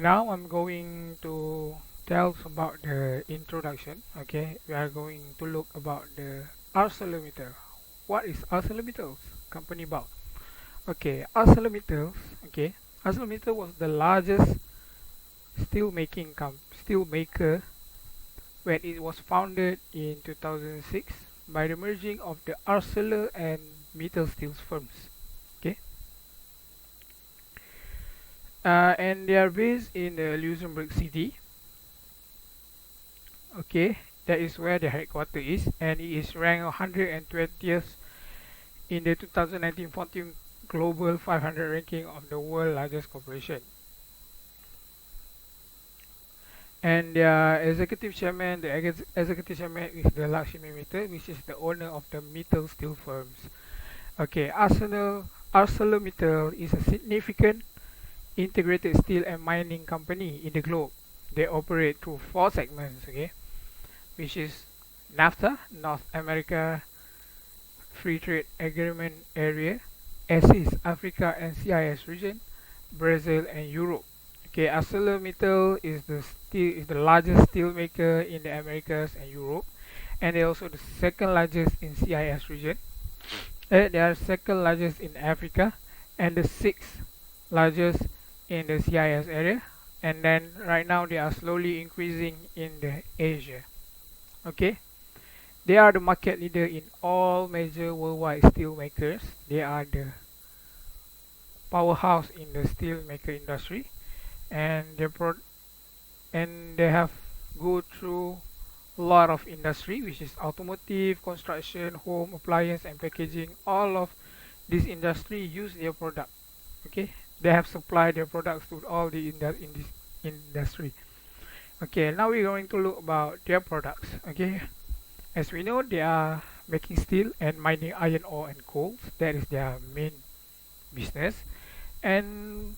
now I'm going to tell about the introduction. Okay, we are going to look about the ArcelorMittal. What is ArcelorMittal's company about? Okay, ArcelorMittal. Okay, ArcelorMittal was the largest steel maker when it was founded in 2006 by the merging of the Arcelor and Mittal steel firms. Okay, and they are based in the Luxembourg city. Okay, that is where the headquarters is, and it is ranked 120th in the 2019-14 Global 500 ranking of the world largest corporation. And their executive chairman, executive chairman is the Lakshmi Mittal, which is the owner of the Mittal steel firms. Okay, ArcelorMittal is a significant integrated steel and mining company in the globe. They operate through four segments, okay, which is NAFTA, North America Free Trade Agreement Area, ASIS, Africa and CIS region, Brazil and Europe. Okay, ArcelorMittal is the largest steel maker in the Americas and Europe, and they're also the second largest in CIS region. They are second largest in Africa, and the sixth largest in the CIS area. And then right now they are slowly increasing in the Asia. Okay, they are the market leader in all major worldwide steel makers. They are the powerhouse in the steel maker industry, and they have go through a lot of industry, which is automotive, construction, home, appliance, and packaging. All of this industry use their product. Okay, they have supplied their products to all the in this industry. Okay, now we're going to look about their products. Okay, as we know, they are making steel and mining iron ore and coal. That is their main business. And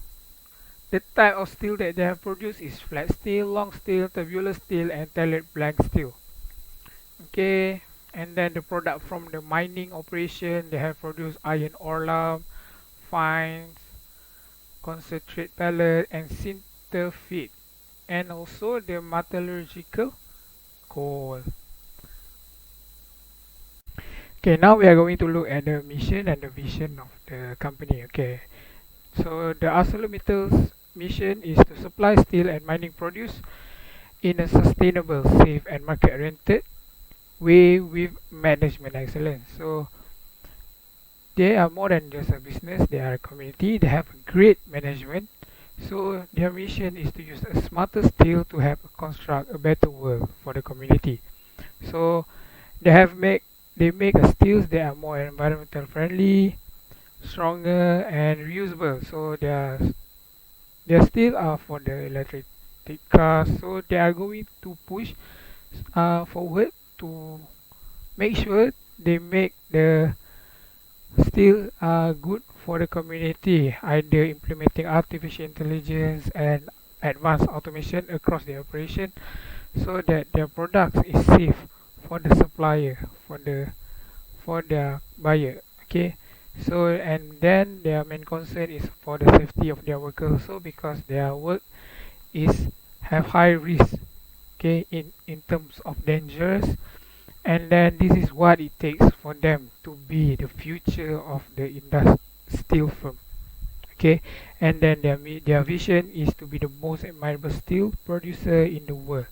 the type of steel that they have produced is flat steel, long steel, tubular steel, and tailored blank steel. Okay, and then the product from the mining operation, they have produced iron ore lump, fines, concentrate pellet, and sinter feed, and also the metallurgical coal. Okay, now we are going to look at the mission and the vision of the company. Okay, so the ArcelorMittal's mission is to supply steel and mining produce in a sustainable, safe, and market-oriented way with management excellence. So they are more than just a business; they are a community. They have a great management. So their mission is to use a smarter steel to help construct a better world for the community. So they make a steels that are more environmental friendly, stronger, and reusable. So their steel are for the electric cars. So they are going to push forward to make sure they make the steel good for the community, either implementing artificial intelligence and advanced automation across the operation, so that their products is safe for the supplier, for their buyer. Okay, so and then their main concern is for the safety of their workers. So because their work is have high risk, okay, in terms of dangerous, and then this is what it takes for them to be the future of the steel firm. Okay, and then their vision is to be the most admirable steel producer in the world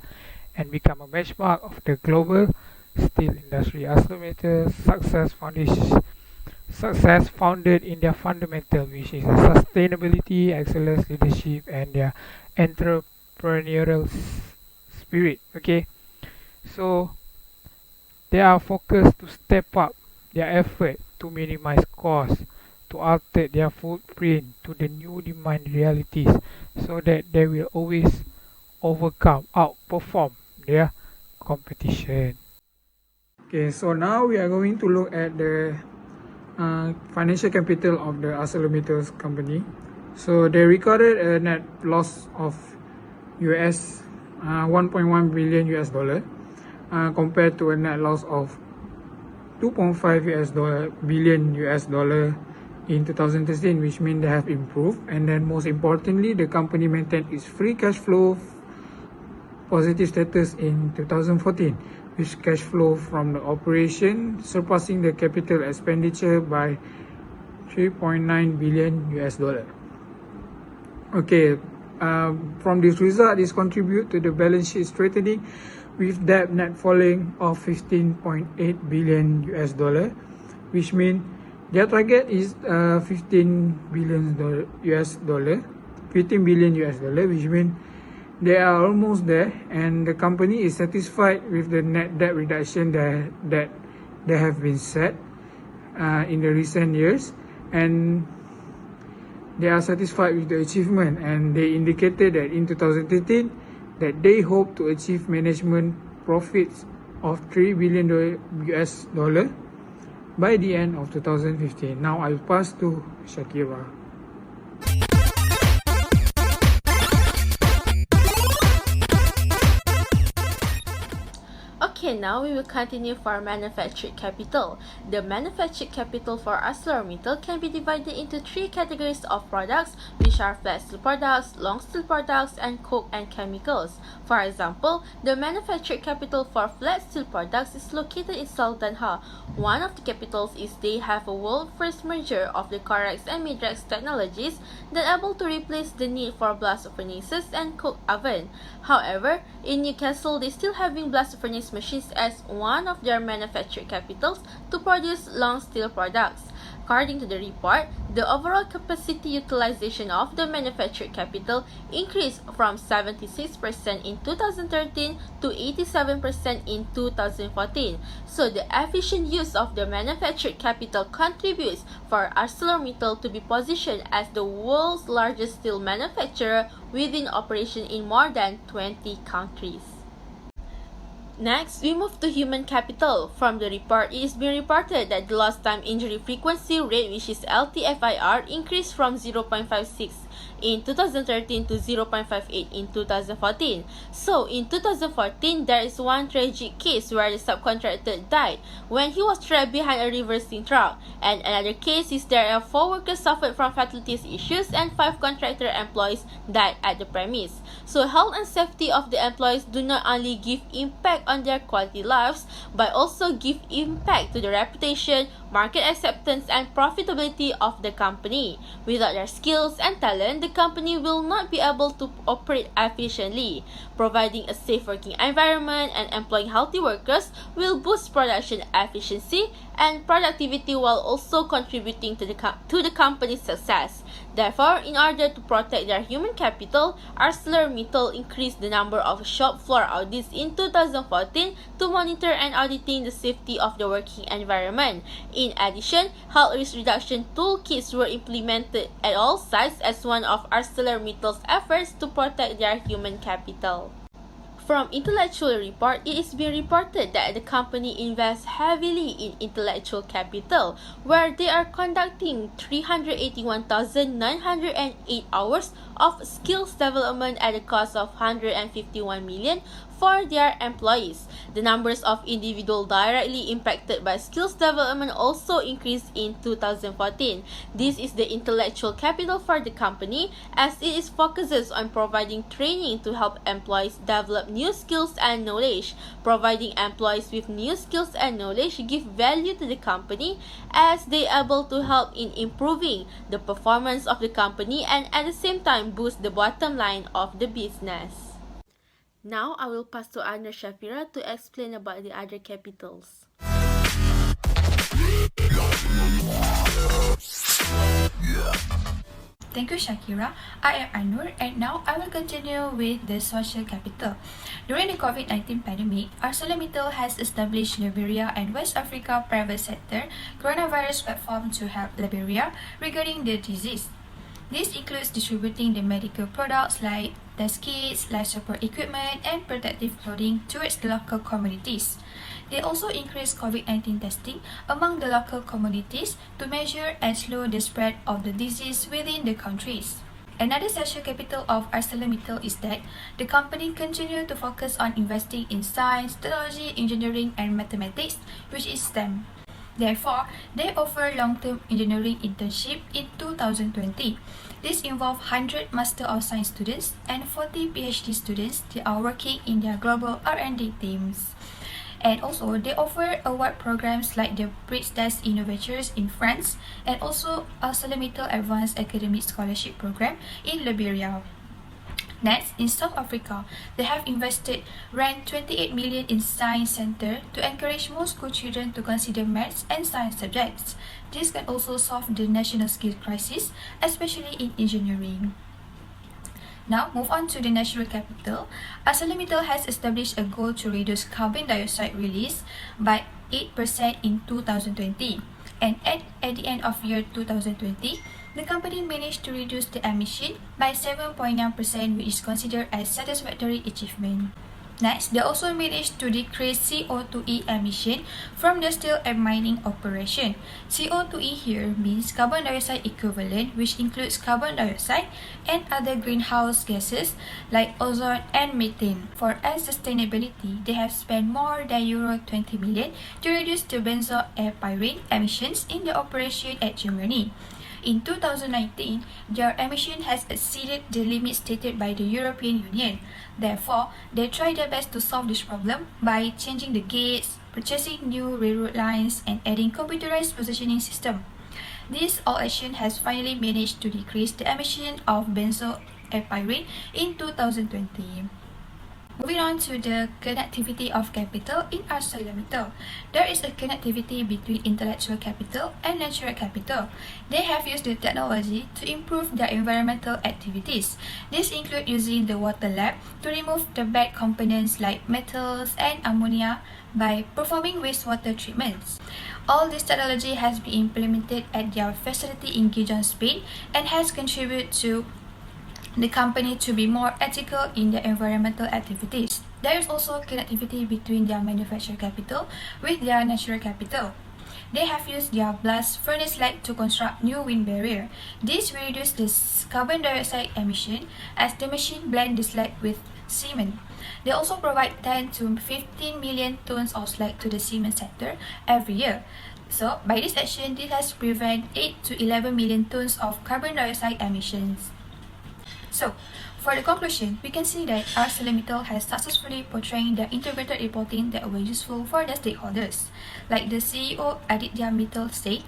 and become a benchmark of the global steel industry. ArcelorMittal success founded in their fundamental, which is sustainability, excellence, leadership, and their entrepreneurial spirit. Okay, so they are focused to step up their effort to minimize costs, to alter their footprint to the new demand realities, so that they will always outperform their competition. Okay, so now we are going to look at the financial capital of the ArcelorMittal company. So they recorded a net loss of US 1.1 billion US dollar compared to a net loss of 2.5 billion US dollar in 2013, which means they have improved. And then most importantly, the company maintained its free cash flow positive status in 2014, with cash flow from the operation surpassing the capital expenditure by 3.9 billion US dollar. Okay, from this result, this contribute to the balance sheet strengthening, with debt net falling of 15.8 billion US dollar, which means their target is 15 billion US dollar, 15 billion US dollar, which means they are almost there, and the company is satisfied with the net debt reduction that they have been set in the recent years, and they are satisfied with the achievement, and they indicated that in 2013 that they hope to achieve management profits of 3 billion US dollar by the end of 2015. Now I will pass to Shakira. Okay, now we will continue for manufactured capital. The manufactured capital for ArcelorMittal can be divided into three categories of products, which are flat steel products, long steel products, and coke and chemicals. For example, the manufactured capital for flat steel products is located in Sultanha. One of the capitals is they have a world-first merger of the Corex and Midrex technologies that able to replace the need for blast furnaces and coke oven. However, in Newcastle, they still having blast furnace machines as one of their manufactured capitals to produce long steel products. According to the report, the overall capacity utilization of the manufactured capital increased from 76% in 2013 to 87% in 2014. So the efficient use of the manufactured capital contributes for ArcelorMittal to be positioned as the world's largest steel manufacturer within operation in more than 20 countries. Next, we move to human capital. From the report, it is being reported that the lost time injury frequency rate, which is LTFIR, increased from 0.56 in 2013 to 0.58 in 2014. So, in 2014, there is one tragic case where the subcontractor died when he was trapped behind a reversing truck. And another case is there 4 workers suffered from fatalities issues and 5 contractor employees died at the premise. So, health and safety of the employees do not only give impact on their quality lives, but also give impact to the reputation, market acceptance, and profitability of the company. Without their skills and talent, the company will not be able to operate efficiently. Providing a safe working environment and employing healthy workers will boost production efficiency and productivity while also contributing to the company's success. Therefore, in order to protect their human capital, ArcelorMittal increased the number of shop floor audits in 2014 to monitor and auditing the safety of the working environment. In addition, health risk reduction toolkits were implemented at all sites as one of ArcelorMittal's efforts to protect their human capital. From intellectual report, it is being reported that the company invests heavily in intellectual capital, where they are conducting 381,908 hours of skills development at a cost of 151 million for their employees. The numbers of individuals directly impacted by skills development also increased in 2014. This is the intellectual capital for the company, as it is focuses on providing training to help employees develop new skills and knowledge. Providing employees with new skills and knowledge give value to the company, as they are able to help in improving the performance of the company and at the same time boost the bottom line of the business. Now I will pass to Anna Shafira to explain about the other capitals. Thank you, Shakira. I am Anur, and now I will continue with the social capital. During the COVID-19 pandemic, ArcelorMittal has established Liberia and West Africa private sector coronavirus platform to help Liberia regarding the disease. This includes distributing the medical products like test kits, life support equipment, and protective clothing towards the local communities. They also increase COVID-19 testing among the local communities to measure and slow the spread of the disease within the countries. Another social capital of ArcelorMittal is that the company continues to focus on investing in science, technology, engineering, and mathematics, which is STEM. Therefore, they offer long-term engineering internship in 2020. This involves 100 Master of Science students and 40 PhD students that are working in their global R&D teams. And also, they offer award programs like the Prix des Innovateurs in France and also ArcelorMittal Advanced Academic Scholarship Program in Liberia. Next, in South Africa, they have invested rand 28 million in Science Center to encourage more school children to consider maths and science subjects. This can also solve the national skills crisis, especially in engineering. Now, move on to the natural capital. ArcelorMittal has established a goal to reduce carbon dioxide release by 8% in 2020. And at the end of year 2020, the company managed to reduce the emission by 7.9%, which is considered as satisfactory achievement. Next, they also managed to decrease CO2e emission from the steel and mining operation. CO2e here means carbon dioxide equivalent, which includes carbon dioxide and other greenhouse gases like ozone and methane. For air sustainability, they have spent more than Euro 20 million to reduce the benzoyl emissions in the operation at Germany. In 2019, their emission has exceeded the limit stated by the European Union. Therefore, they try their best to solve this problem by changing the gates, purchasing new railroad lines, and adding computerized positioning system. This all action has finally managed to decrease the emission of benzoyl in 2020. Moving on to the connectivity of capital in ArcelorMittal. There is a connectivity between intellectual capital and natural capital. They have used the technology to improve their environmental activities. This includes using the water lab to remove the bad components like metals and ammonia by performing wastewater treatments. All this technology has been implemented at their facility in Gijon, Spain, and has contributed to the company to be more ethical in their environmental activities. There is also connectivity between their manufacturing capital with their natural capital. They have used their blast furnace light to construct new wind barrier. This will reduce the carbon dioxide emission as the machine blend the slag with cement. They also provide 10 to 15 million tons of slag to the cement sector every year. So, by this action, this has prevented 8 to 11 million tons of carbon dioxide emissions. So, for the conclusion, we can see that ArcelorMittal has successfully portrayed their integrated reporting that were useful for the stakeholders. Like the CEO Aditya Mittal said,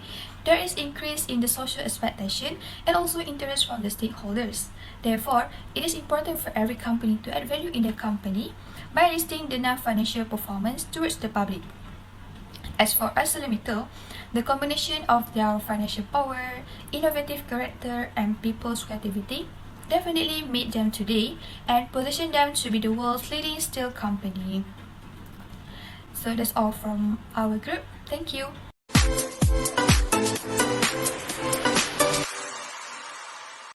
there is increase in the social expectation and also interest from the stakeholders. Therefore, it is important for every company to add value in the company by listing the non-financial performance towards the public. As for ArcelorMittal, the combination of their financial power, innovative character, and people's creativity definitely made them today and position them to be the world's leading steel company. So that's all from our group. Thank you.